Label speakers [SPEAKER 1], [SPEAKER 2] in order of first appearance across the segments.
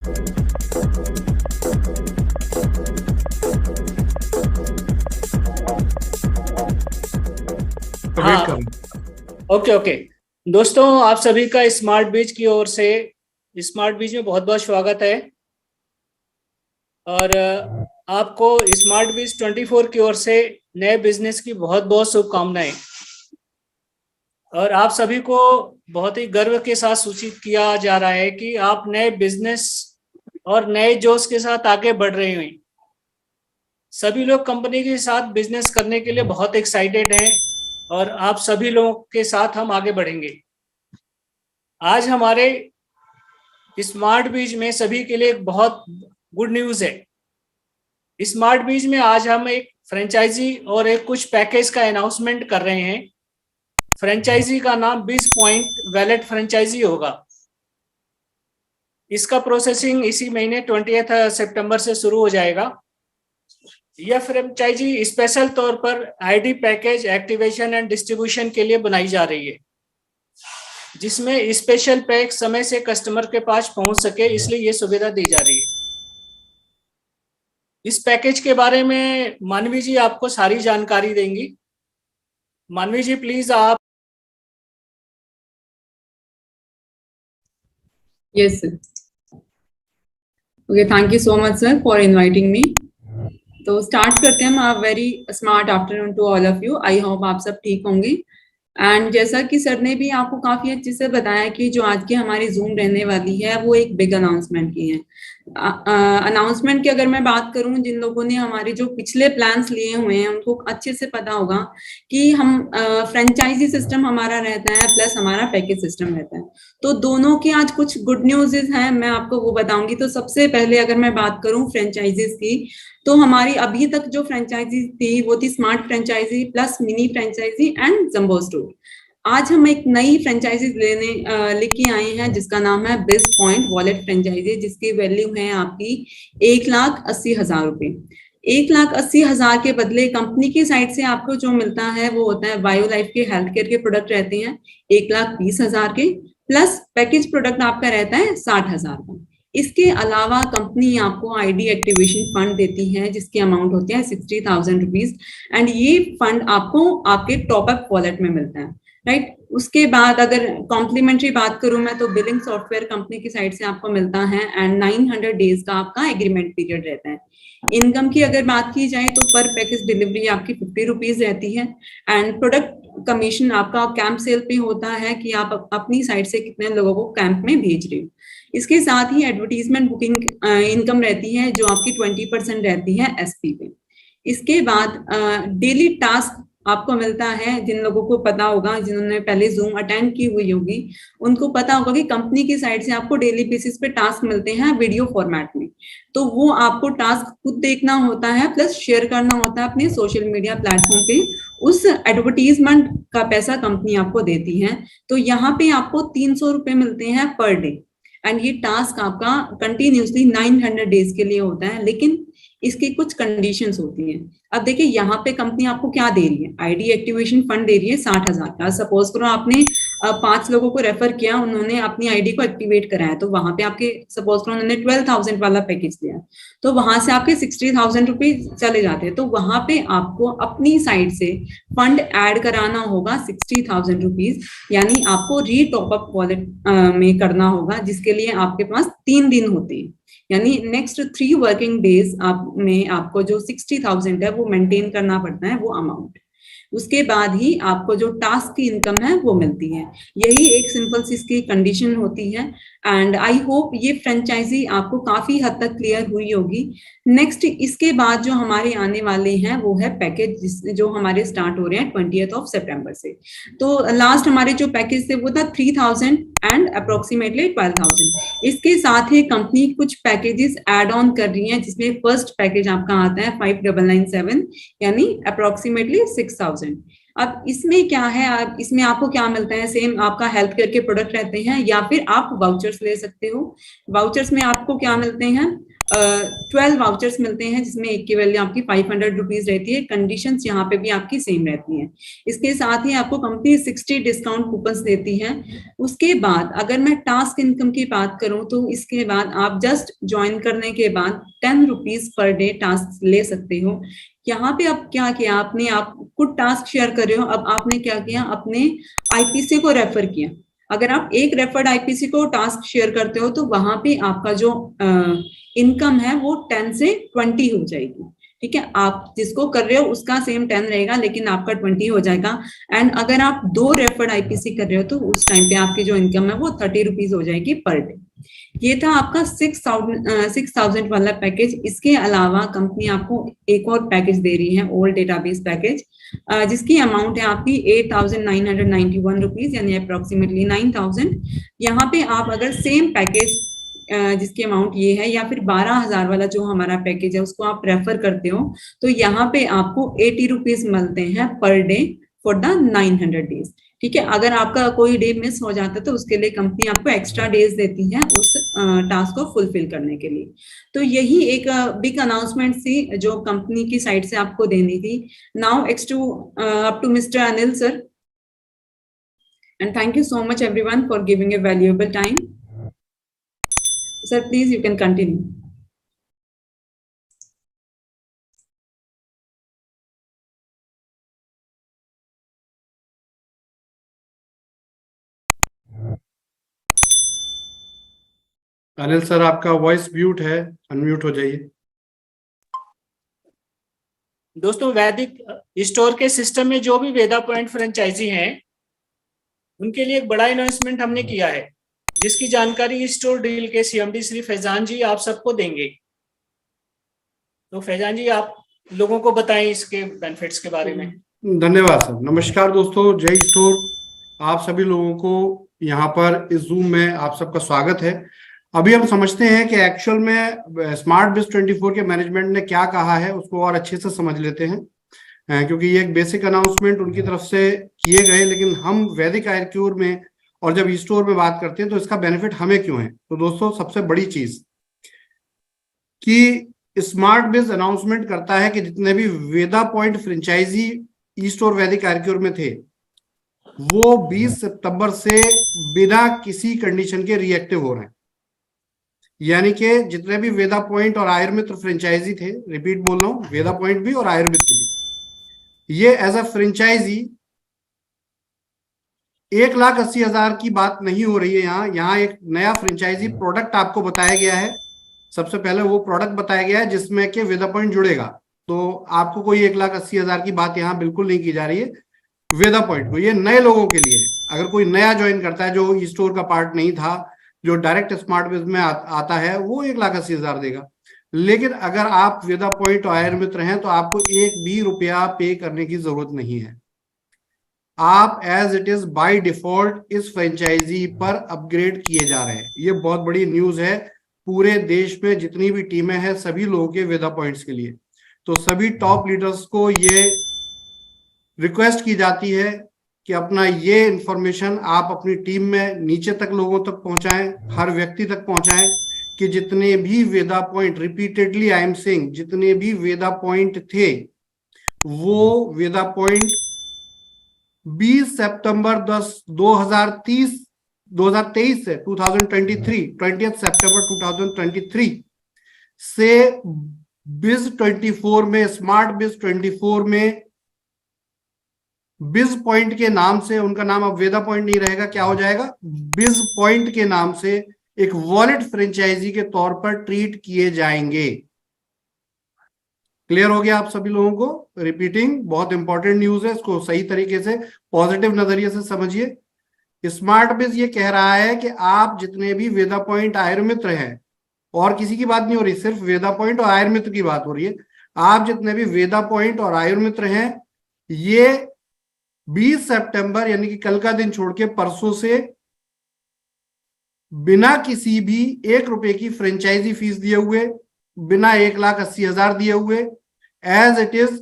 [SPEAKER 1] हाँ, okay okay. दोस्तों, आप सभी का स्मार्ट बीज की ओर से स्मार्ट बीज में बहुत बहुत स्वागत है। और आपको स्मार्ट बीज 24 की ओर से नए बिजनेस की बहुत बहुत शुभकामनाएं। और आप सभी को बहुत ही गर्व के साथ सूचित किया जा रहा है कि आप नए बिजनेस और नए जोश के साथ आगे बढ़ रहे हैं। सभी लोग कंपनी के साथ बिजनेस करने के लिए बहुत एक्साइटेड हैं और आप सभी लोगों के साथ हम आगे बढ़ेंगे। आज हमारे स्मार्ट बीज में सभी के लिए एक बहुत गुड न्यूज है। स्मार्ट बीज में आज हम एक फ्रेंचाइजी और एक कुछ पैकेज का अनाउंसमेंट कर रहे हैं। फ्रेंचाइजी का नाम बीज पॉइंट वैलेट फ्रेंचाइजी होगा। इसका प्रोसेसिंग इसी महीने 20 सितंबर से शुरू हो जाएगा। यह फ्रेंचाइजी स्पेशल तौर पर ID package activation and distribution के लिए बनाई जा रही है, जिसमें स्पेशल पैक समय से कस्टमर के पास पहुंच सके, इसलिए ये सुविधा दी जा रही है। इस पैकेज के बारे में मानवी जी आपको सारी जानकारी देंगी। मानवी जी प्लीज आप।
[SPEAKER 2] Yes, sir. Okay, thank you so much, sir, for inviting me. तो स्टार्ट करते हैं हम। Very smart afternoon to all of you. I hope आप सब ठीक होंगे। एंड जैसा कि सर ने भी आपको काफी अच्छे से बताया कि जो आज की हमारी जूम रहने वाली है वो एक बिग अनाउंसमेंट की है। अनाउंसमेंट की अगर मैं बात करूं, जिन लोगों ने हमारे जो पिछले प्लान्स लिए हुए हैं उनको अच्छे से पता होगा कि हम फ्रेंचाइजी सिस्टम हमारा रहता है प्लस हमारा पैकेज सिस्टम रहता है। तो दोनों की आज कुछ गुड न्यूज़ हैं, मैं आपको वो बताऊंगी। तो सबसे पहले अगर मैं बात करूं फ्रेंचाइजीज की, तो हमारी अभी तक जो फ्रेंचाइजी थी वो थी smart franchise plus mini franchise and jumbo store. आज हम एक नई फ्रेंचाइजी लेके आए हैं जिसका नाम है बिज पॉइंट वॉलेट फ्रेंचाइजी, जिसकी वैल्यू है आपकी 1,80,000 रुपए। 1,80,000 के बदले कंपनी की साइड से आपको जो मिलता है वो होता है बायो लाइफ के हेल्थ केयर के प्रोडक्ट रहते हैं 1,20,000 के, प्लस पैकेज प्रोडक्ट आपका रहता है 60,000 का। इसके अलावा कंपनी आपको आईडी एक्टिवेशन फंड देती है जिसकी अमाउंट होती है 60,000 रुपीज। एंड ये फंड आपको आपके टॉप अप वॉलेट में मिलता है, राइट। उसके बाद अगर कॉम्प्लीमेंट्री बात करूं मैं, तो बिलिंग सॉफ्टवेयर कंपनी की साइड से आपको मिलता है एंड 900 डेज का आपका एग्रीमेंट पीरियड रहता है। इनकम की अगर बात की जाए तो पर पैकेज डिलीवरी आपकी 50 रुपीज रहती है। एंड प्रोडक्ट कमीशन आपका कैंप सेल पे होता है कि आप अपनी साइड से कितने लोगों को कैंप में भेज रहे हो। इसके साथ ही एडवर्टीजमेंट बुकिंग इनकम रहती है जो आपकी 20% रहती है एसपी पे। इसके बाद डेली टास्क आपको मिलता है। जिन लोगों को पता होगा, जिन्होंने पहले जूम अटेंड की हुई होगी, उनको पता होगा कि कंपनी की साइड से आपको डेली बेसिस पे टास्क मिलते हैं वीडियो फॉर्मेट में। तो वो आपको टास्क खुद देखना होता है प्लस शेयर करना होता है अपने सोशल मीडिया प्लेटफॉर्म पे। उस एडवर्टीजमेंट का पैसा कंपनी आपको देती है। तो यहाँ पे आपको 300 रुपए मिलते हैं पर डे। एंड ये टास्क आपका कंटिन्यूसली 900 डेज के लिए होता है, लेकिन इसकी कुछ कंडीशंस होती हैं। अब देखिए यहाँ पे कंपनी आपको क्या दे रही है, आईडी एक्टिवेशन फंड दे रही है 60,000 का। सपोज करो आपने 5 लोगों को रेफर किया, उन्होंने अपनी आईडी को एक्टिवेट कराया, तो वहां पे आपके सपोज करो उन्होंने 12,000 वाला पैकेज लिया, तो वहां से आपके 60,000 रुपीज चले जाते हैं। तो वहां पे आपको अपनी साइड से फंड ऐड कराना होगा 60,000 रुपीज, यानी आपको री टॉप अप वॉलेट में करना होगा, जिसके लिए आपके पास 3 दिन होते हैं। यानी नेक्स्ट 3 वर्किंग डेज आप में आपको जो 60,000 है वो मेंटेन करना पड़ता है वो अमाउंट। उसके बाद ही आपको जो टास्क की इनकम है वो मिलती है। यही एक सिंपल सी इसकी कंडीशन होती है। एंड आई होप ये फ्रेंचाइजी आपको काफी हद तक क्लियर हुई होगी। नेक्स्ट इसके बाद जो हमारे आने वाले हैं वो है पैकेज, जो हमारे स्टार्ट हो रहे हैं 20 सितंबर से। तो लास्ट हमारे जो पैकेज थे वो था 3,000 एंड अप्रोक्सीमेटली 12,000। इसके साथ ही कंपनी कुछ पैकेजेस ऐड ऑन कर रही है, जिसमें फर्स्ट पैकेज आपका आता है 5,997 यानी अप्रोक्सीमेटली 6,000। अब इसमें क्या है, आप इसमें आपको क्या मिलता है, सेम आपका हेल्थ केयर के प्रोडक्ट रहते हैं या फिर आप वाउचर्स ले सकते हो। वाउचर्स में आपको क्या मिलते हैं, 12 वाउचर्स मिलते हैं जिसमें एक की वैल्यू आपकी 500 रुपीज रहती है। कंडीशंस यहाँ पे भी आपकी सेम रहती हैं। इसके साथ ही आपको कंपनी 60 डिस्काउंट कूपन्स देती है। उसके बाद अगर मैं टास्क इनकम की बात करूं तो इसके बाद आप जस्ट ज्वाइन करने के बाद 10 रुपीज पर डे टास्क ले सकते हो। यहाँ पे अब क्या किया आपने, आप खुद टास्क शेयर कर रहे हो, अब आपने क्या किया, अपने आईपीसी को रेफर किया। अगर आप एक रेफर्ड आईपीसी को टास्क शेयर करते हो तो वहां पे आपका जो इनकम है वो 10 से 20 हो जाएगी। ठीक है, आप जिसको कर रहे हो उसका सेम 10 रहेगा लेकिन आपका 20 हो जाएगा। एंड अगर आप 2 रेफर्ड आईपीसी कर रहे हो तो उस टाइम पे आपकी जो इनकम है वो 30 रुपीज हो जाएगी पर डे। ये था आपका 6,000 वाला पैकेज। इसके अलावा कंपनी आपको एक और पैकेज दे रही है, ओल्ड डेटाबेस पैकेज, जिसकी अमाउंट है आपकी 8,991 रुपीज यानी अप्रोक्सीमेटली 9,000। यहाँ पे आप अगर सेम पैकेज जिसकी अमाउंट ये है या फिर 12,000 वाला जो हमारा पैकेज है उसको आप रेफर करते हो तो यहाँ पे आपको 80 रुपीज मिलते हैं per day for the 900 days. ठीक है, अगर आपका कोई डे मिस हो जाता है तो उसके लिए कंपनी आपको एक्स्ट्रा डेज देती है उस टास्क को फुलफिल करने के लिए। तो यही एक बिग अनाउंसमेंट थी जो कंपनी की साइड से आपको देनी थी। Now up to mister Anil sir, and thank you so much everyone for giving a valuable time. Sir please you can continue.
[SPEAKER 3] Anil sir आपका वॉइस म्यूट है, अनम्यूट हो जाइए।
[SPEAKER 1] दोस्तों, वैदिक स्टोर के सिस्टम में जो भी वेदा पॉइंट फ्रेंचाइजी हैं उनके लिए एक बड़ा इन्वेस्टमेंट हमने किया है जिसकी जानकारी स्टोर डील के सीएमडी श्री फैजान जी आप सबको देंगे। तो फैजान जी आप लोगों को बताएं इसके बेनिफिट्स के बारे में।
[SPEAKER 3] धन्यवाद सर। नमस्कार दोस्तों, जय स्टोर। आप सभी लोगों को यहाँ पर इस जूम में आप सबका स्वागत है। अभी हम समझते हैं कि एक्चुअल में स्मार्ट बिज 24 के मैनेजमेंट ने क्या कहा है, उसको और अच्छे से समझ लेते हैं, क्योंकि ये एक बेसिक अनाउंसमेंट उनकी तरफ से किए गए, लेकिन हम वैदिक आईक्यूर में और जब स्टोर में बात करते हैं तो इसका बेनिफिट हमें क्यों है। तो दोस्तों, सबसे बड़ी चीज कि स्मार्ट बिज अनाउंसमेंट करता है कि जितने भी वेदा पॉइंट फ्रेंचाइजी ई स्टोर वैदिक आर्क्योर में थे वो 20 सितंबर से बिना किसी कंडीशन के रिएक्टिव हो रहे हैं। यानी कि जितने भी वेदा पॉइंट और आयुर्मित्र फ्रेंचाइजी थे, रिपीट बोल रहा हूं, वेदा पॉइंट भी और आयुर्मित्र भी, ये एज अ फ्रेंचाइजी 1,80,000 की बात नहीं हो रही है। यहाँ एक नया फ्रेंचाइजी प्रोडक्ट आपको बताया गया है। सबसे पहले वो प्रोडक्ट बताया गया है जिसमें कि वेदा पॉइंट जुड़ेगा। तो आपको कोई 1,80,000 की बात यहाँ बिल्कुल नहीं की जा रही है वेदा पॉइंट को। ये नए लोगों के लिए है। अगर कोई नया ज्वाइन करता है जो ई स्टोर का पार्ट नहीं था, जो डायरेक्ट स्मार्ट बिज में आता है, वो 1,80,000 देगा। लेकिन अगर आप वेदा पॉइंट और आयुर्मित्र हैं तो आपको एक भी रुपया पे करने की जरूरत नहीं है। आप as it is by default इस फ्रेंचाइजी पर अपग्रेड किए जा रहे हैं। ये बहुत बड़ी न्यूज है पूरे देश में जितनी भी टीमें हैं सभी लोगों के वेदा पॉइंट्स के लिए। तो सभी टॉप लीडर्स को ये रिक्वेस्ट की जाती है कि अपना ये इंफॉर्मेशन आप अपनी टीम में नीचे तक लोगों तक पहुंचाएं, हर व्यक्ति तक पहुंचाएं कि जितने भी वेदा point, repeatedly I am saying, जितने भी वेदा पॉइंट थे वो वेदा पॉइंट 20 सितंबर 2023 से 20 सितंबर 2023 से बिज 24 में, स्मार्ट बिज 24 में बिज पॉइंट के नाम से, उनका नाम अब वेदा पॉइंट नहीं रहेगा, क्या हो जाएगा, बिज पॉइंट के नाम से एक वॉलेट फ्रेंचाइजी के तौर पर ट्रीट किए जाएंगे। क्लियर हो गया आप सभी लोगों को? रिपीटिंग, बहुत इंपॉर्टेंट न्यूज है, इसको सही तरीके से पॉजिटिव नजरिए से समझिए। स्मार्ट बिज ये कह रहा है कि आप जितने भी वेदा पॉइंट आयुर्मित्र हैं, और किसी की बात नहीं हो रही, सिर्फ वेदा पॉइंट और आयुर्मित्र की बात हो रही है, आप जितने भी वेदा पॉइंट और आयुर्मित्र हैं ये 20 सितंबर यानी कि कल का दिन छोड़ के परसों से बिना किसी भी 1 रुपए की फ्रेंचाइजी फीस दिए हुए, बिना 1,80,000 दिए हुए, एज इट इज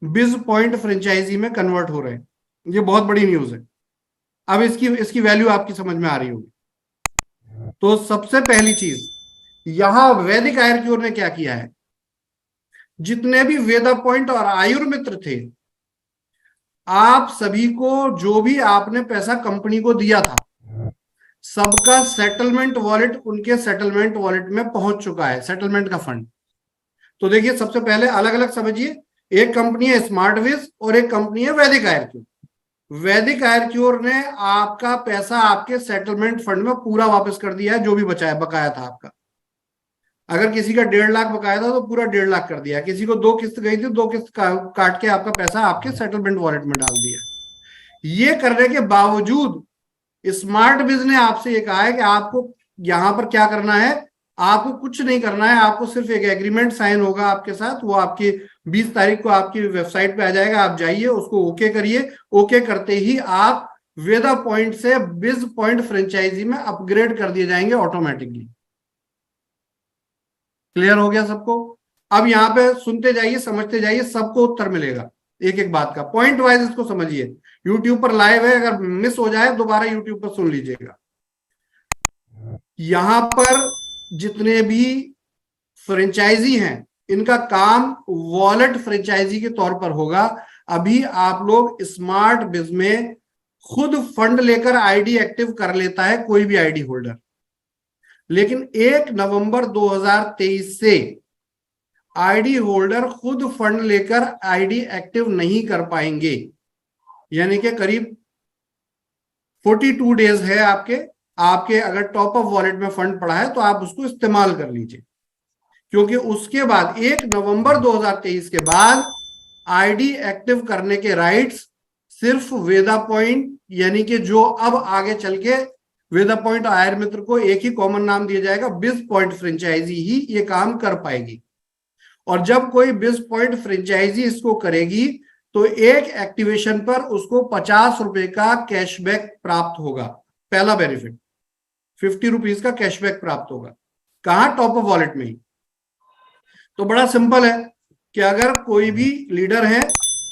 [SPEAKER 3] बिज पॉइंट फ्रेंचाइजी में कन्वर्ट हो रहे हैं। ये बहुत बड़ी न्यूज है। अब इसकी वैल्यू आपकी समझ में आ रही होगी। तो सबसे पहली चीज यहां वैदिक आयुर्क्योर ने क्या किया है, जितने भी वेदा पॉइंट और आयुर्मित्र थे, आप सभी को जो भी आपने पैसा कंपनी को दिया था, सबका सेटलमेंट वॉलेट उनके सेटलमेंट वॉलेट में पहुंच चुका है, सेटलमेंट का फंड। तो देखिए, सबसे पहले अलग अलग समझिए, एक कंपनी है स्मार्टविज और एक कंपनी है वैदिक आयुर्क्योर। वैदिक आयुर्क्योर ने आपका पैसा आपके सेटलमेंट फंड में पूरा वापस कर दिया है, जो भी बचाया बकाया था आपका। अगर किसी का 1.5 लाख बकाया था तो पूरा 1.5 लाख कर दिया, किसी को 2 किस्त गई थी, 2 किस्त काट के आपका पैसा आपके सेटलमेंट वॉलेट में डाल दिया। ये करने के बावजूद स्मार्ट बिज ने आपसे ये कहा है कि आपको यहां पर क्या करना है, आपको कुछ नहीं करना है, आपको सिर्फ एक एग्रीमेंट साइन होगा आपके साथ, वो आपकी 20 तारीख को आपकी वेबसाइट पे आ जाएगा, आप जाइए उसको ओके करिए। ओके करते ही आप वेदा पॉइंट से बिज पॉइंट फ्रेंचाइजी में अपग्रेड कर दिए जाएंगे ऑटोमेटिकली। क्लियर हो गया सबको? अब यहाँ पे सुनते जाइए, समझते जाइए, सबको उत्तर मिलेगा एक एक बात का, पॉइंट वाइज इसको समझिए। यूट्यूब पर लाइव है, अगर मिस हो जाए दोबारा यूट्यूब पर सुन लीजिएगा। यहां पर जितने भी फ्रेंचाइजी हैं, इनका काम वॉलेट फ्रेंचाइजी के तौर पर होगा। अभी आप लोग स्मार्ट बिज में खुद फंड लेकर आईडी एक्टिव कर लेता है कोई भी आईडी होल्डर, लेकिन 1 नवंबर 2023 से आईडी होल्डर खुद फंड लेकर आईडी एक्टिव नहीं कर पाएंगे। यानी कि करीब 42 डेज है आपके अगर टॉप अप वॉलेट में फंड पड़ा है तो आप उसको इस्तेमाल कर लीजिए, क्योंकि उसके बाद 1 नवंबर 2023 के बाद आईडी एक्टिव करने के राइट्स सिर्फ वेदा पॉइंट, यानी कि जो अब आगे चल के वेदा पॉइंट और आयुर्मित्र को एक ही कॉमन नाम दिया जाएगा, बिज पॉइंट फ्रेंचाइजी ही ये काम कर पाएगी। और जब कोई बिज पॉइंट फ्रेंचाइजी इसको करेगी तो एक एक्टिवेशन पर उसको 50 रुपए का कैशबैक प्राप्त होगा। पहला बेनिफिट 50 रुपीज का कैशबैक प्राप्त होगा। कहां? टॉप अप वॉलेट में ही। तो बड़ा सिंपल है कि अगर कोई भी लीडर है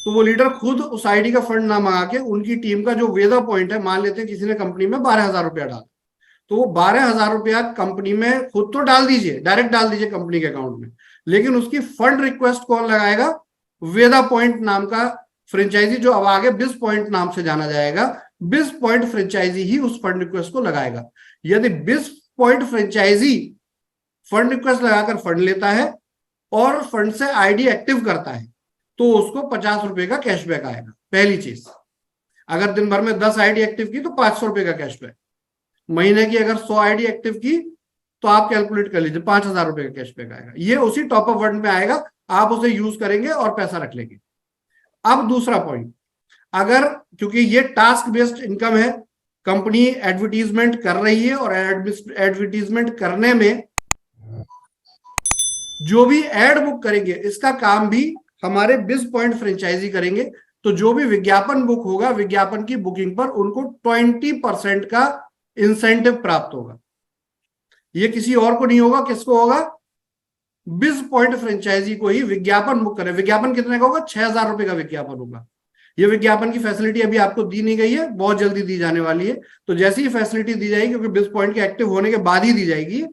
[SPEAKER 3] तो वो लीडर खुद उस आईडी का फंड ना मंगा के उनकी टीम का जो वेदा पॉइंट है, मान लेते हैं किसी ने कंपनी में 12,000 रुपया डाला, तो वो 12,000 रुपया कंपनी में खुद तो डाल दीजिए, डायरेक्ट डाल दीजिए कंपनी के अकाउंट में, लेकिन उसकी फंड रिक्वेस्ट कौन लगाएगा? वेदा पॉइंट नाम का फ्रेंचाइजी, जो अब आगे बिज पॉइंट नाम से जाना जाएगा, बिज पॉइंट फ्रेंचाइजी ही उस फंड रिक्वेस्ट को लगाएगा। यदि बिज पॉइंट फ्रेंचाइजी फंड रिक्वेस्ट लगाकर फंड लेता है और फंड से आईडी एक्टिव करता है तो उसको 50 रुपए का कैशबैक आएगा। पहली चीज, अगर दिन भर में 10 आईडी एक्टिव की तो 500 रुपए का कैशबैक, महीने की अगर 100 आईडी एक्टिव की तो आप कैलकुलेट कर लीजिए 5,000 रुपए का कैशबैक आएगा। ये उसी टॉप अप फंड में आएगा, आप उसे यूज करेंगे और पैसा रख लेंगे। अब दूसरा पॉइंट, अगर क्योंकि ये टास्क बेस्ड इनकम है, कंपनी एडवर्टीजमेंट कर रही है और एडवर्टीजमेंट करने में जो भी एड बुक करेंगे इसका काम भी हमारे बिज पॉइंट फ्रेंचाइजी करेंगे। तो जो भी विज्ञापन बुक होगा, विज्ञापन की बुकिंग पर उनको 20% का इंसेंटिव प्राप्त होगा। ये किसी और को नहीं होगा, किसको होगा? बिज पॉइंट फ्रेंचाइजी को ही विज्ञापन बुक करें। विज्ञापन कितने का होगा? 6,000 रुपए का विज्ञापन होगा। ये विज्ञापन की फैसिलिटी अभी आपको दी नहीं गई है, बहुत जल्दी दी जाने वाली है। तो जैसी ही फैसिलिटी दी जाएगी, क्योंकि बिज पॉइंट के एक्टिव होने के बाद ही दी जाएगी,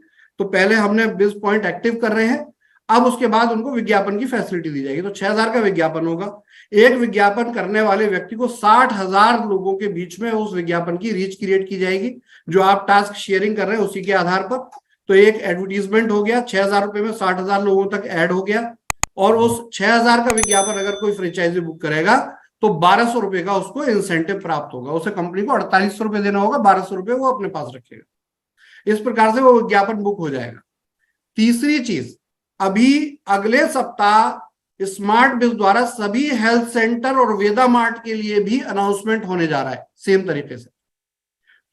[SPEAKER 3] तो पहले हमने बिज पॉइंट एक्टिव कर रहे हैं, अब उसके बाद उनको विज्ञापन की फैसिलिटी दी जाएगी। तो 6,000 का विज्ञापन होगा। एक विज्ञापन करने वाले व्यक्ति को 60,000 लोगों के बीच में उस विज्ञापन की रीच क्रिएट की जाएगी, जो आप टास्क शेयरिंग कर रहे हैं उसी के आधार पर। तो एक एडवर्टीजमेंट हो गया, 6,000 रुपए में 60,000 लोगों तक ऐड हो गया, और उस 6,000 का विज्ञापन अगर कोई फ्रेंचाइजी बुक करेगा तो 1,200 रुपए का उसको इंसेंटिव प्राप्त होगा। उसे कंपनी को 4,800 रुपए देना होगा, 1,200 रुपए वो अपने पास रखेगा। इस प्रकार से वो विज्ञापन बुक हो जाएगा। तीसरी चीज, अभी अगले सप्ताह स्मार्ट बिज द्वारा सभी हेल्थ सेंटर और वेदा मार्ट के लिए भी अनाउंसमेंट होने जा रहा है सेम तरीके से।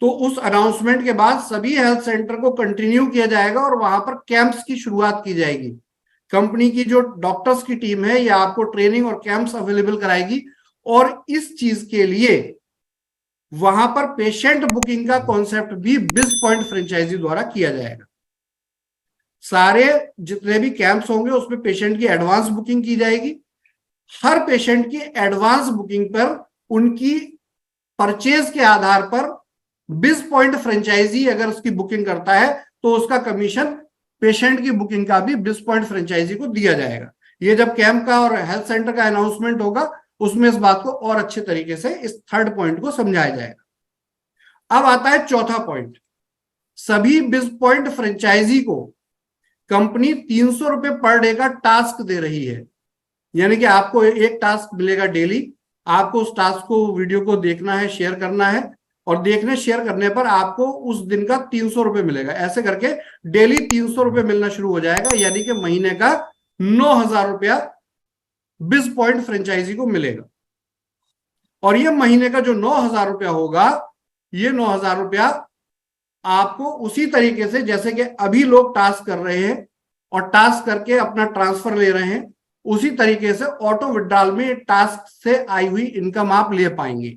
[SPEAKER 3] तो उस अनाउंसमेंट के बाद सभी हेल्थ सेंटर को कंटिन्यू किया जाएगा और वहां पर कैंप्स की शुरुआत की जाएगी। कंपनी की जो डॉक्टर्स की टीम है, यह आपको ट्रेनिंग और कैंप्स अवेलेबल कराएगी, और इस चीज के लिए वहां पर पेशेंट बुकिंग का कॉन्सेप्ट भी बिज पॉइंट फ्रेंचाइजी द्वारा किया जाएगा। सारे जितने भी कैंप्स होंगे उसमें पेशेंट की एडवांस बुकिंग की जाएगी। हर पेशेंट की एडवांस बुकिंग पर उनकी परचेज के आधार पर बिज पॉइंट फ्रेंचाइजी अगर उसकी बुकिंग करता है तो उसका कमीशन पेशेंट की बुकिंग का भी बिस पॉइंट फ्रेंचाइजी को दिया जाएगा। ये जब कैंप का और हेल्थ सेंटर का अनाउंसमेंट होगा उसमें इस बात को और अच्छे तरीके से इस थर्ड पॉइंट को समझाया जाएगा। अब आता है चौथा पॉइंट। सभी बिस पॉइंट फ्रेंचाइजी को कंपनी 300 रुपए पर डे का टास्क दे रही है, यानी कि आपको एक टास्क मिलेगा डेली। आपको उस टास्क को वीडियो को देखना है, शेयर करना है, और देखने शेयर करने पर आपको उस दिन का 300 रुपए मिलेगा। ऐसे करके डेली 300 रुपए मिलना शुरू हो जाएगा, यानी कि महीने का 9,000 रुपया बिस पॉइंट फ्रेंचाइजी को मिलेगा। और ये महीने का जो 9,000 रुपया होगा, ये 9,000 रुपया आपको उसी तरीके से जैसे कि अभी लोग टास्क कर रहे हैं और टास्क करके अपना ट्रांसफर ले रहे हैं, उसी तरीके से ऑटो विड्रॉल में टास्क से आई हुई इनकम आप ले पाएंगे।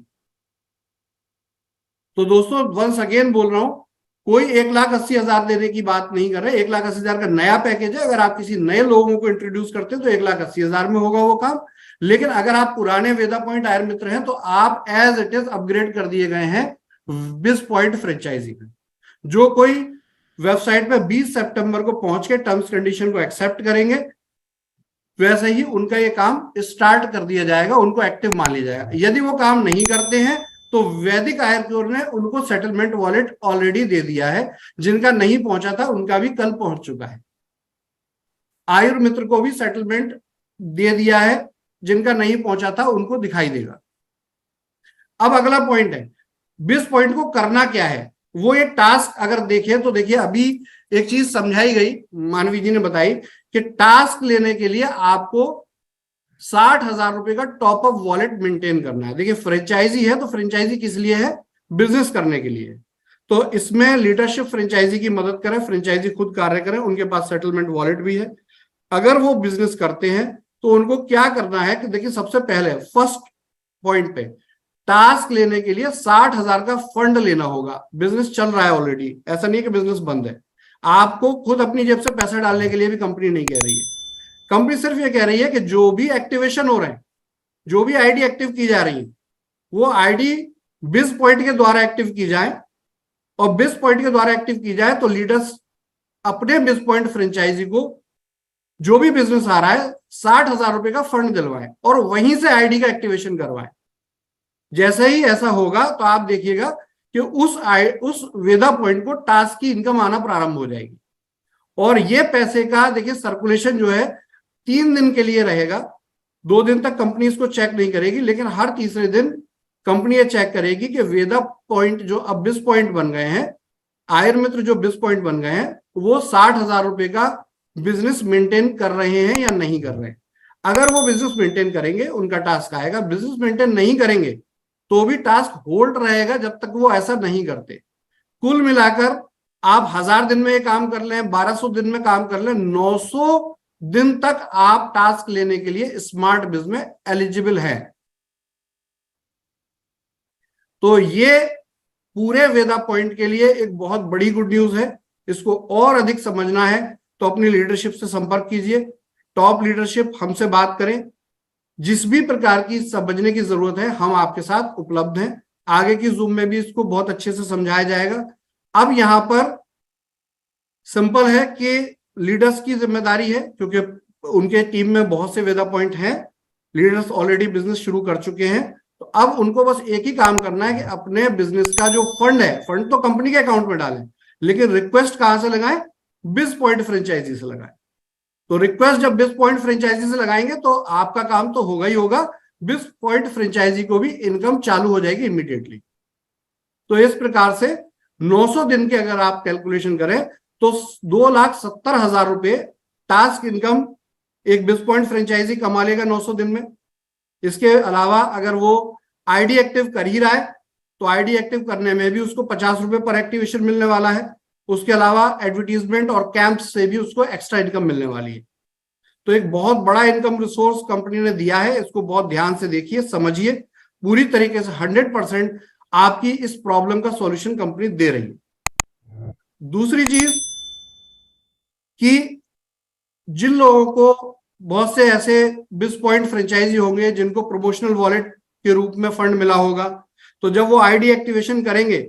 [SPEAKER 3] तो दोस्तों वंस अगेन बोल रहा हूं, कोई 1,80,000 देने की बात नहीं कर रहे। 1,80,000 का नया पैकेज है। अगर आप किसी नए लोगों को इंट्रोड्यूस करते हैं तो 1,80,000 में होगा वो काम। लेकिन अगर आप पुराने वेदा पॉइंट आयर मित्र हैं तो आप एज इट इज अपग्रेड कर दिए गए हैं बिस पॉइंट फ्रेंचाइजी में। जो कोई वेबसाइट पे 20 सितंबर को पहुंच के टर्म्स कंडीशन को एक्सेप्ट करेंगे, वैसे ही उनका ये काम स्टार्ट कर दिया जाएगा, उनको एक्टिव मान लिया जाएगा। यदि वो काम नहीं करते हैं तो वैदिक आयर क्योर ने उनको सेटलमेंट वॉलेट ऑलरेडी दे दिया है। जिनका नहीं पहुंचा था उनका भी कल पहुंच चुका है। आयुर मित्र को भी सेटलमेंट दे दिया है, जिनका नहीं पहुंचा था उनको दिखाई देगा। अब अगला पॉइंट है, बिस पॉइंट को करना क्या है। वो एक टास्क अगर देखें तो देखिए, अभी एक चीज समझाई गई, मानवी जी ने बताई कि टास्क लेने के लिए आपको 60,000 रुपए का टॉप अप वॉलेट मेंटेन करना है। देखिए फ्रेंचाइजी है तो फ्रेंचाइजी किस लिए है, बिजनेस करने के लिए। तो इसमें लीडरशिप फ्रेंचाइजी की मदद करें, फ्रेंचाइजी खुद कार्य करें, उनके पास सेटलमेंट वॉलेट भी है। अगर वो बिजनेस करते हैं तो उनको क्या करना है कि देखिए सबसे पहले फर्स्ट पॉइंट पे टास्क लेने के लिए 60,000 का फंड लेना होगा। बिजनेस चल रहा है ऑलरेडी, ऐसा नहीं है कि बिजनेस बंद है। आपको खुद अपनी जेब से पैसा डालने के लिए भी कंपनी नहीं कह रही है। कंपनी सिर्फ ये कह रही है कि जो भी एक्टिवेशन हो रहे हैं, जो भी आईडी एक्टिव की जा रही है, वो आईडी बिस पॉइंट के द्वारा एक्टिव की जाए, और बिस पॉइंट के द्वारा एक्टिव की जाए तो लीडर्स अपने बिस पॉइंट फ्रेंचाइजी को जो भी बिजनेस आ रहा है 60,000 रुपए का फंड दिलवाएं और वहीं से आईडी का एक्टिवेशन करवाएं। जैसे ही ऐसा होगा तो आप देखिएगा कि उस वेदा पॉइंट को टास्क की इनकम आना प्रारंभ हो जाएगी। और ये पैसे का देखिए सर्कुलेशन जो है 3 दिन के लिए रहेगा। 2 दिन तक कंपनी इसको चेक नहीं करेगी, लेकिन हर तीसरे दिन कंपनी ये चेक करेगी कि वेदा पॉइंट जो अब बिस पॉइंट बन गए हैं, आयर मित्र जो बिस पॉइंट बन गए हैं, वो 60,000 रुपए का बिजनेस मेंटेन कर रहे हैं या नहीं कर रहे हैं। अगर वो बिजनेस मेंटेन करेंगे उनका टास्क आएगा, बिजनेस मेंटेन नहीं करेंगे तो भी टास्क होल्ड रहेगा जब तक वो ऐसा नहीं करते। कुल मिलाकर आप 1000 दिन में ये काम कर लें, 1200 दिन में काम कर लें, 900 दिन तक आप टास्क लेने के लिए स्मार्ट बिज में एलिजिबल है। तो ये पूरे वेदा पॉइंट के लिए एक बहुत बड़ी गुड न्यूज है। इसको और अधिक समझना है तो अपनी लीडरशिप से संपर्क कीजिए। टॉप लीडरशिप हमसे बात करें, जिस भी प्रकार की समझने की जरूरत है हम आपके साथ उपलब्ध हैं। आगे की जूम में भी इसको बहुत अच्छे से समझाया जाएगा। अब यहां पर सिंपल है कि लीडर्स की जिम्मेदारी है, क्योंकि उनके टीम में बहुत से वेदा पॉइंट हैं, लीडर्स ऑलरेडी बिजनेस शुरू कर चुके हैं। तो अब उनको बस एक ही काम करना है कि अपने बिजनेस का जो फंड है, फंड तो कंपनी के अकाउंट में डालें, लेकिन रिक्वेस्ट कहां से लगाएं, बिस पॉइंट फ्रेंचाइजी से लगाएं। तो रिक्वेस्ट जब बिस पॉइंट फ्रेंचाइजी से लगाएंगे तो आपका काम तो होगा ही होगा, बिस पॉइंट फ्रेंचाइजी को भी इनकम चालू हो जाएगी इमीडिएटली। तो इस प्रकार से 900 दिन के अगर आप कैलकुलेशन करें तो 2,70,000 रुपए टास्क इनकम एक बिस पॉइंट फ्रेंचाइजी कमा लेगा 900 दिन में। इसके अलावा अगर वो आईडी एक्टिव कर ही रहा है तो आईडी एक्टिव करने में भी उसको 50 रुपए पर एक्टिवेशन मिलने वाला है। उसके अलावा एडवर्टीजमेंट और कैंप से भी उसको एक्स्ट्रा इनकम मिलने वाली है। तो एक बहुत बड़ा इनकम रिसोर्स कंपनी ने दिया है। इसको बहुत ध्यान से देखिए, समझिए, पूरी तरीके से 100% आपकी इस प्रॉब्लम का सॉल्यूशन कंपनी दे रही है। दूसरी चीज कि जिन लोगों को बहुत से ऐसे बिस पॉइंट फ्रेंचाइजी होंगे जिनको प्रमोशनल वॉलेट के रूप में फंड मिला होगा, तो जब वो आईडी एक्टिवेशन करेंगे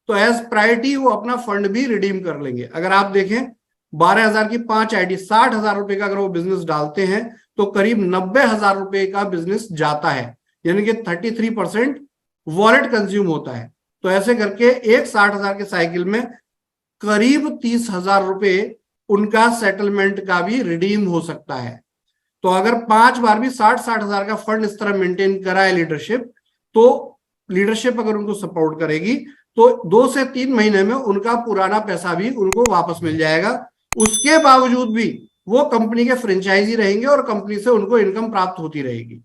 [SPEAKER 3] तो एज प्रायोरिटी वो अपना फंड भी रिडीम कर लेंगे। अगर आप देखें 12,000 की 5 आईडी, 60,000 रुपए का अगर वो बिजनेस डालते हैं तो करीब 90,000 रुपए का बिजनेस जाता है, यानी कि 33% वॉलेट कंज्यूम होता है। तो ऐसे करके एक 60,000 के साइकिल में करीब 30,000 रुपए उनका सेटलमेंट का भी रिडीम हो सकता है। तो अगर 5 बार भी 60,000 का फंड इस तरह मेंटेन कराए लीडरशिप, तो लीडरशिप अगर उनको सपोर्ट करेगी तो 2 से 3 महीने में उनका पुराना पैसा भी उनको वापस मिल जाएगा। उसके बावजूद भी वो कंपनी के फ्रेंचाइजी रहेंगे और कंपनी से उनको इनकम प्राप्त होती रहेगी।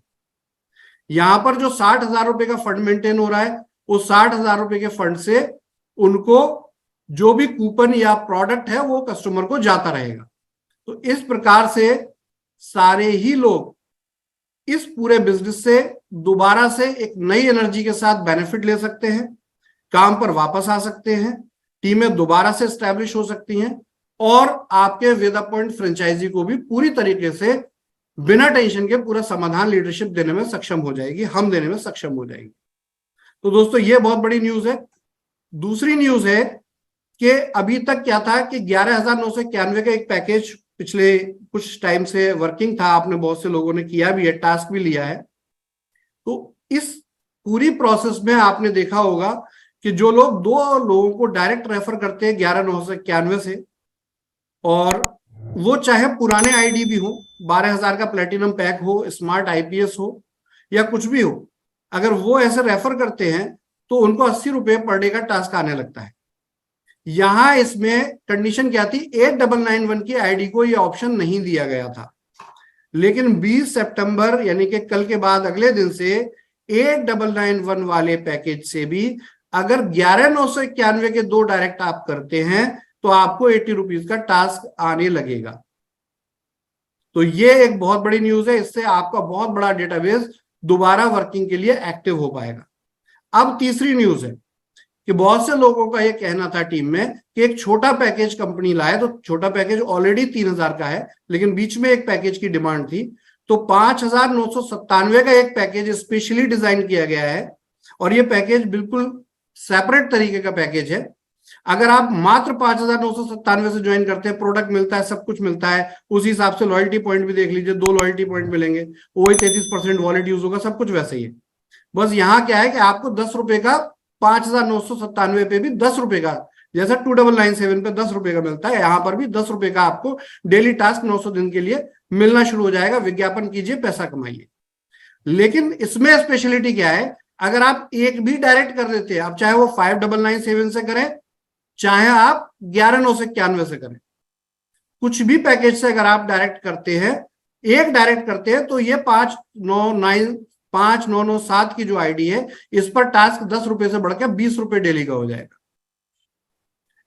[SPEAKER 3] यहां पर जो 60,000 रुपए का फंड मेंटेन हो रहा है, उस 60,000 रुपए के फंड से उनको जो भी कूपन या प्रोडक्ट है वो कस्टमर को जाता रहेगा। तो इस प्रकार से सारे ही लोग इस पूरे बिजनेस से दोबारा से एक नई एनर्जी के साथ बेनिफिट ले सकते हैं, काम पर वापस आ सकते हैं, टीमें दोबारा से एस्टैब्लिश हो सकती हैं और आपके वेदा पॉइंट फ्रेंचाइजी को भी पूरी तरीके से बिना टेंशन के पूरा समाधान लीडरशिप देने में सक्षम हो जाएगी, हम देने में सक्षम हो जाएंगे। तो दोस्तों ये बहुत बड़ी न्यूज है। दूसरी न्यूज है कि अभी तक क्या था कि 11,991 का एक पैकेज पिछले कुछ टाइम से वर्किंग था, आपने बहुत से लोगों ने किया भी है, टास्क भी लिया है। तो इस पूरी प्रोसेस में आपने देखा होगा कि जो लोग 2 लोगों को डायरेक्ट रेफर करते हैं 11,991 से, और वो चाहे पुराने आईडी भी हो, 12,000 का प्लेटिनम पैक हो, स्मार्ट आईपीएस हो या कुछ भी हो, अगर वो ऐसे रेफर करते हैं तो उनको 80 रुपए पर डे का टास्क आने लगता है। यहां इसमें कंडीशन क्या थी, 8991 की आईडी को ये ऑप्शन नहीं दिया गया था, लेकिन 20 सितंबर यानी कि कल के बाद अगले दिन से 8991 वाले पैकेज से भी अगर 11,991 के 2 डायरेक्ट आप करते हैं तो आपको 80 रुपीज का टास्क आने लगेगा। तो ये एक बहुत बड़ी न्यूज है, इससे आपका बहुत बड़ा डेटाबेस दोबारा वर्किंग के लिए एक्टिव हो पाएगा। अब तीसरी न्यूज है कि बहुत से लोगों का ये कहना था टीम में कि एक छोटा पैकेज कंपनी लाए, तो छोटा पैकेज ऑलरेडी 3,000 का है, लेकिन बीच में एक पैकेज की डिमांड थी, तो 5,997 का एक पैकेज स्पेशली डिजाइन किया गया है और ये पैकेज बिल्कुल सेपरेट तरीके का पैकेज है। अगर आप मात्र 5,997 से ज्वाइन करते हैं, प्रोडक्ट मिलता है, सब कुछ मिलता है, उस हिसाब से लॉयल्टी पॉइंट भी देख लीजिए, 2 लॉयल्टी पॉइंट मिलेंगे, वही 33% वॉलेट यूज होगा, सब कुछ वैसे ही है। बस यहाँ क्या है कि आपको 10 रुपए का 5,997 पे भी 10 रुपए का, जैसा 2997 पे 10 रुपए का मिलता है, यहां पर भी 10 रुपए का आपको डेली टास्क 900 दिन के लिए मिलना शुरू हो जाएगा। विज्ञापन कीजिए, पैसा कमाइए। लेकिन इसमें स्पेशलिटी क्या है, अगर आप एक भी डायरेक्ट कर देते हैं, आप चाहे वो 5,997 से करें, चाहे आप 11,991 से करें, कुछ भी पैकेज से अगर आप डायरेक्ट करते हैं, एक डायरेक्ट करते हैं, तो ये 5,997 की जो आईडी है, इस पर टास्क 10 रुपए से बढ़कर 20 रुपए डेली का हो जाएगा।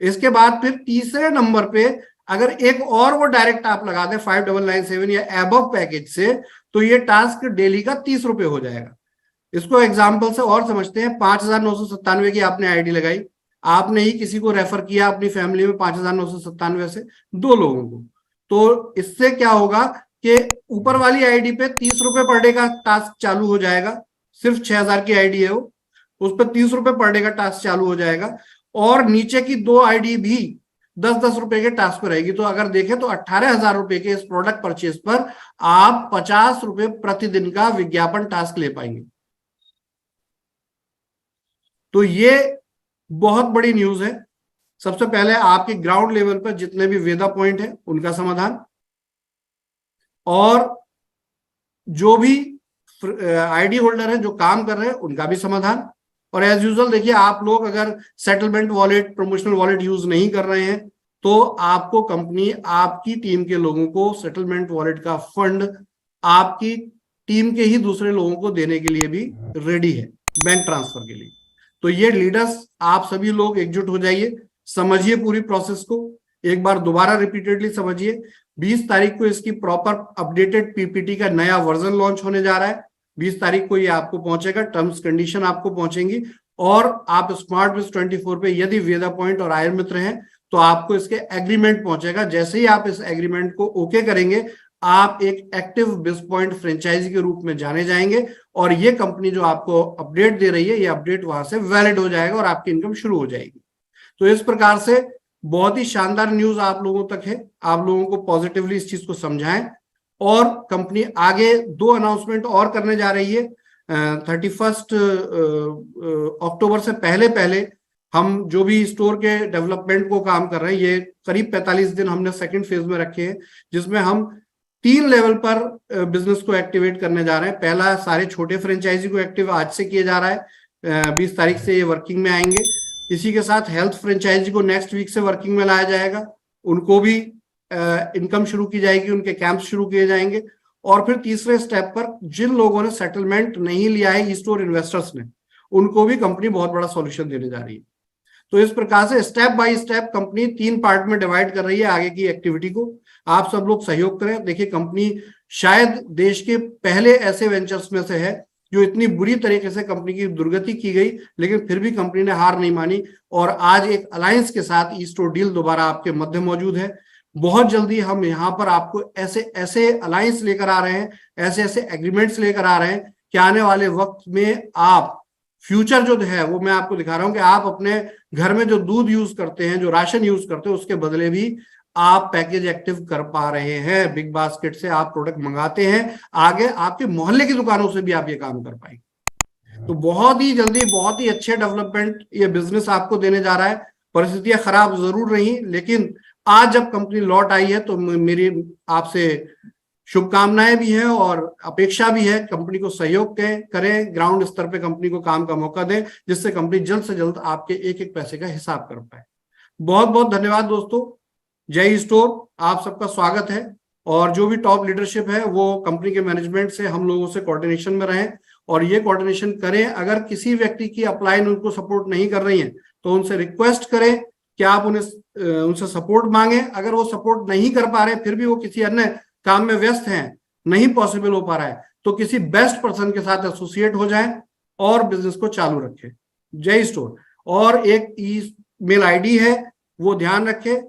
[SPEAKER 3] इसके बाद फिर तीसरे नंबर पे अगर एक और वो डायरेक्ट आप लगा दें 5,997 या अबव पैकेज से, तो ये टास्क डेली का 30 रुपए हो जाएगा। इसको एग्जाम्पल से और समझते हैं। 5,997 की आपने आईडी लगाई, आपने ही किसी को रेफर किया अपनी फैमिली में 5,997 से 2 लोगों को, तो इससे क्या होगा कि ऊपर वाली आईडी पे 30 रुपए पर डे का टास्क चालू हो जाएगा। सिर्फ 6,000 की आईडी है वो, उस पर 30 रुपए पर डे का टास्क चालू हो जाएगा, और नीचे की 2 आईडी भी 10-10 रुपए के टास्क पर रहेगी। तो अगर देखें तो 18,000 रुपए के इस प्रोडक्ट परचेज पर आप 50 रुपए प्रतिदिन का विज्ञापन टास्क ले पाएंगे। तो ये बहुत बड़ी न्यूज है। सबसे पहले आपके ग्राउंड लेवल पर जितने भी वेदा पॉइंट है उनका समाधान, और जो भी आईडी होल्डर है जो काम कर रहे हैं उनका भी समाधान। और एज यूजुअल देखिए, आप लोग अगर settlement wallet, promotional wallet use नहीं कर रहे हैं तो आपको कंपनी आपकी टीम के लोगों को सेटलमेंट वॉलेट का फंड आपकी टीम के ही दूसरे लोगों को देने के लिए भी रेडी है, बैंक ट्रांसफर के लिए। तो ये लीडर्स, आप सभी लोग एकजुट हो जाइए, समझिए पूरी प्रोसेस को, एक बार दोबारा रिपीटेडली समझिए। 20 तारीख को इसकी प्रॉपर अपडेटेड पीपीटी का नया वर्जन लॉन्च होने जा रहा है। 20 तारीख को ये आपको पहुंचेगा, टर्म्स कंडीशन आपको पहुंचेंगी, और आप स्मार्ट बिज 24 पे यदि वेदा पॉइंट और आयर मित्र हैं तो आपको इसके एग्रीमेंट पहुंचेगा। जैसे ही आप इस एग्रीमेंट को ओके करेंगे, आप एक एक्टिव बिज पॉइंट फ्रेंचाइजी के रूप में जाने जाएंगे, और ये कंपनी जो आपको अपडेट दे रही है, ये अपडेट वहां से वैलिड हो जाएगा और आपकी इनकम शुरू हो जाएगी। तो इस प्रकार से बहुत ही शानदार न्यूज आप लोगों तक है, आप लोगों को पॉजिटिवली इस चीज को समझाएं। और कंपनी आगे 2 अनाउंसमेंट और करने जा रही है। 31 अक्टूबर से पहले पहले हम जो भी स्टोर के डेवलपमेंट को काम कर रहे हैं, ये करीब 45 दिन हमने सेकंड फेज में रखे हैं, जिसमें हम 3 लेवल पर बिजनेस को एक्टिवेट करने जा रहे हैं। पहला, सारे छोटे फ्रेंचाइजी को एक्टिव आज से किया जा रहा है, 20 तारीख से ये वर्किंग में आएंगे। इसी के साथ हेल्थ फ्रेंचाइजी को नेक्स्ट वीक से वर्किंग में लाया जाएगा, उनको भी इनकम शुरू की जाएगी, उनके कैंप शुरू किए जाएंगे। और फिर तीसरे स्टेप पर जिन लोगों ने सेटलमेंट नहीं लिया है, ई स्टोर इन्वेस्टर्स ने, उनको भी कंपनी बहुत बड़ा सॉल्यूशन देने जा रही है। तो इस प्रकार से step by step company 3 part में डिवाइड कर रही है आगे की एक्टिविटी को। आप सब लोग सहयोग करें। देखिए, कंपनी शायद देश के पहले ऐसे वेंचर्स में से है जो इतनी बुरी तरीके से कंपनी की दुर्गति की गई, लेकिन फिर भी कंपनी ने हार नहीं मानी और आज एक अलायंस के साथ ई स्टोर डील दोबारा आपके मध्य मौजूद है। बहुत जल्दी हम यहाँ पर आपको ऐसे ऐसे अलायंस लेकर आ रहे हैं, ऐसे ऐसे एग्रीमेंट्स लेकर आ रहे हैं कि आने वाले वक्त में आप फ्यूचर जो है वो मैं आपको दिखा रहा हूं कि आप अपने घर में जो दूध यूज करते हैं, जो राशन यूज करते हैं, उसके बदले भी आप पैकेज एक्टिव कर पा रहे हैं। बिग बास्केट से आप प्रोडक्ट मंगाते हैं, आगे आपके मोहल्ले की दुकानों से भी आप ये काम कर पाएंगे। तो बहुत ही जल्दी बहुत ही अच्छे डेवलपमेंट ये बिजनेस आपको देने जा रहा है। परिस्थितियां खराब जरूर रही, लेकिन आज जब कंपनी लौट आई है तो मेरी आपसे शुभकामनाएं भी हैं और अपेक्षा भी है, कंपनी को सहयोग करें, ग्राउंड स्तर पे कंपनी को काम का मौका दें, जिससे कंपनी जल्द से जल्द आपके एक एक पैसे का हिसाब कर पाए। बहुत बहुत धन्यवाद दोस्तों। जय स्टोर, आप सबका स्वागत है। और जो भी टॉप लीडरशिप है वो कंपनी के मैनेजमेंट से हम लोगों से कोऑर्डिनेशन में रहें और ये कोऑर्डिनेशन करें। अगर किसी व्यक्ति की अपलाइन उनको सपोर्ट नहीं कर रही है तो उनसे रिक्वेस्ट करें कि आप उनसे सपोर्ट मांगे। अगर वो सपोर्ट नहीं कर पा रहे, फिर भी वो किसी अन्य काम में व्यस्त हैं, नहीं पॉसिबल हो पा रहा है, तो किसी बेस्ट पर्सन के साथ एसोसिएट हो जाएं और बिजनेस को चालू रखें। जय स्टोर। और एक ईमेल आईडी है, वो ध्यान रखें,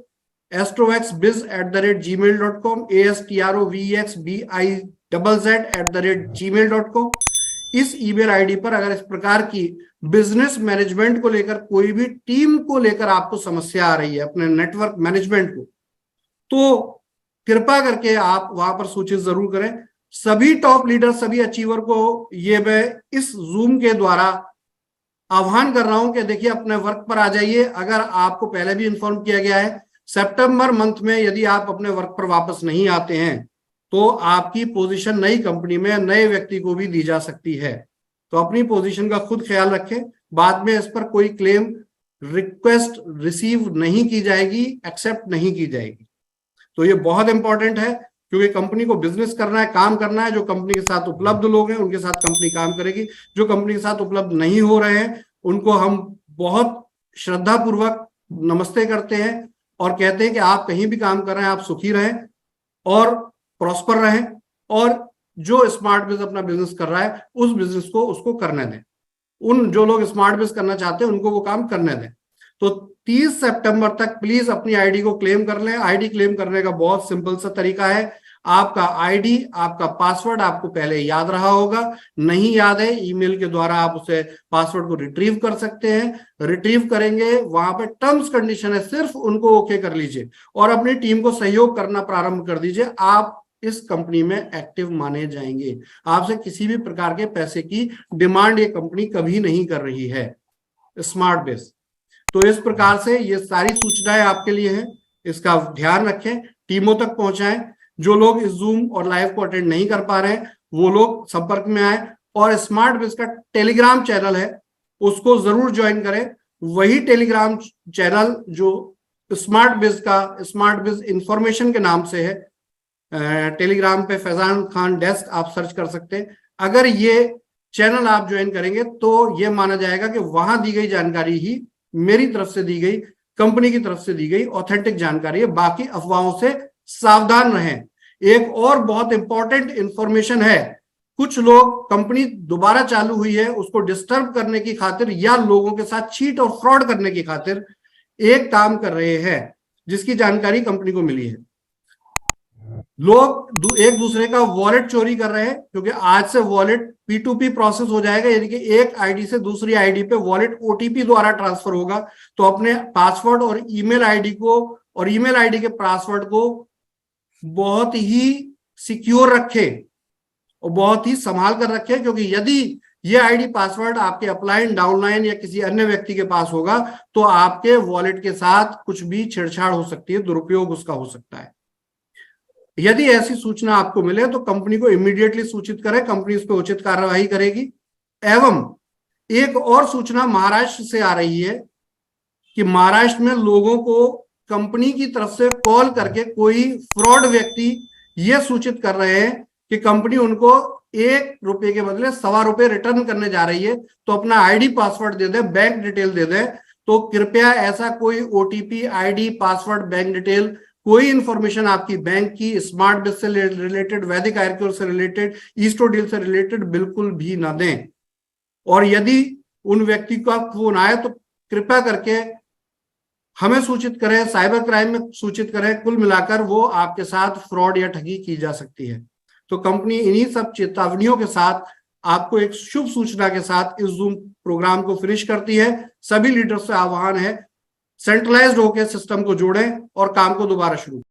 [SPEAKER 3] astrovaxbiz@gmail.com, astrovaxbiz@gmail.com। इस ईमेल आईडी पर अगर इस प्रकार की बिजनेस मैनेजमेंट को लेकर, कोई भी टीम को लेकर आपको समस्या आ रही है, अपने नेटवर्क मैनेजमेंट को, तो कृपा करके आप वहां पर सूचित जरूर करें। सभी टॉप लीडर, सभी अचीवर को ये मैं इस जूम के द्वारा आह्वान कर रहा हूं कि देखिए अपने वर्क पर आ जाइए। अगर आपको पहले भी इन्फॉर्म किया गया है, सितंबर मंथ में यदि आप अपने वर्क पर वापस नहीं आते हैं तो आपकी पोजीशन नई कंपनी में नए व्यक्ति को भी दी जा सकती है। तो अपनी पोजीशन का खुद ख्याल रखें। बाद में इस पर कोई क्लेम रिक्वेस्ट रिसीव नहीं की जाएगी, एक्सेप्ट नहीं की जाएगी। तो ये बहुत इंपॉर्टेंट है, क्योंकि कंपनी को बिजनेस करना है, काम करना है। जो कंपनी के साथ उपलब्ध लोग हैं उनके साथ कंपनी काम करेगी। जो कंपनी के साथ उपलब्ध नहीं हो रहे हैं उनको हम बहुत श्रद्धा पूर्वक नमस्ते करते हैं और कहते हैं कि आप कहीं भी काम कर रहे हैं, आप सुखी रहें और प्रॉस्पर रहें, और जो स्मार्ट बिज अपना बिजनेस कर रहा है उस बिजनेस को उसको करने दें। उन जो लोग स्मार्ट बिज करना चाहते हैं उनको वो काम करने दें। तो 30 सितंबर तक प्लीज अपनी आईडी को क्लेम कर लें। आईडी क्लेम करने का बहुत सिंपल सा तरीका है। आपका आईडी, आपका पासवर्ड आपको पहले याद रहा होगा, नहीं याद है, ईमेल के द्वारा आप उसे पासवर्ड को रिट्रीव कर सकते हैं। रिट्रीव करेंगे, वहां पे टर्म्स कंडीशन है, सिर्फ उनको ओके कर लीजिए और अपनी टीम को सहयोग करना प्रारंभ कर दीजिए। आप इस कंपनी में एक्टिव माने जाएंगे। आपसे किसी भी प्रकार के पैसे की डिमांड ये कंपनी कभी नहीं कर रही है। स्मार्ट बिज। तो इस प्रकार से ये सारी सूचनाएं आपके लिए हैं, इसका ध्यान रखें, टीमों तक पहुंचाएं। जो लोग इस जूम और लाइव को अटेंड नहीं कर पा रहे हैं वो लोग संपर्क में आए और स्मार्ट बिज का टेलीग्राम चैनल है उसको जरूर ज्वाइन करें। वही टेलीग्राम चैनल जो स्मार्ट बिज इंफॉर्मेशन के नाम से है। टेलीग्राम पे फैजान खान डेस्क आप सर्च कर सकते हैं। अगर ये चैनल आप ज्वाइन करेंगे तो ये माना जाएगा कि वहां दी गई जानकारी ही मेरी तरफ से दी गई, कंपनी की तरफ से दी गई ऑथेंटिक जानकारी है। बाकी अफवाहों से सावधान रहें। एक और बहुत इंपॉर्टेंट इंफॉर्मेशन है, कुछ लोग कंपनी दोबारा चालू हुई है उसको डिस्टर्ब करने की खातिर या लोगों के साथ चीट और फ्रॉड करने की खातिर एक काम कर रहे हैं जिसकी जानकारी कंपनी को मिली है। लोग एक दूसरे का वॉलेट चोरी कर रहे हैं, क्योंकि आज से वॉलेट P2P प्रोसेस हो जाएगा, यानी कि एक आईडी से दूसरी आईडी पे वॉलेट OTP द्वारा ट्रांसफर होगा। तो अपने पासवर्ड और ईमेल आईडी को और ईमेल आईडी के पासवर्ड को बहुत ही सिक्योर रखें और बहुत ही संभाल कर रखें, क्योंकि यदि ये आईडी पासवर्ड आपके अपलाइन, डाउनलाइन या किसी अन्य व्यक्ति के पास होगा तो आपके वॉलेट के साथ कुछ भी छेड़छाड़ हो सकती है, दुरुपयोग उसका हो सकता है। यदि ऐसी सूचना आपको मिले तो कंपनी को इमीडिएटली सूचित करें, कंपनी उस पर उचित कार्यवाही करेगी। एवं एक और सूचना महाराष्ट्र से आ रही है कि महाराष्ट्र में लोगों को कंपनी की तरफ से कॉल करके कोई फ्रॉड व्यक्ति ये सूचित कर रहे हैं कि कंपनी उनको ₹1 के बदले ₹1.25 रिटर्न करने जा रही है, तो अपना आईडी पासवर्ड दे दे, बैंक डिटेल दे दे। तो कृपया ऐसा कोई OTP, ID, password, bank detail, कोई इंफॉर्मेशन आपकी बैंक की, स्मार्ट बिज से रिलेटेड, वैदिक आयुर्वेद से रिलेटेड, ईस्टो डील से रिलेटेड बिल्कुल भी ना दें। और यदि उन व्यक्ति का फोन आए तो कृपया करके हमें सूचित करें, साइबर क्राइम में सूचित करें। कुल मिलाकर वो आपके साथ फ्रॉड या ठगी की जा सकती है। तो कंपनी इन्हीं सब चेतावनियों के साथ आपको एक शुभ सूचना के साथ इस जूम प्रोग्राम को फिनिश करती है। सभी लीडर्स से आह्वान है, सेंट्रलाइज्ड होकर सिस्टम को जोड़ें और काम को दोबारा शुरू करें।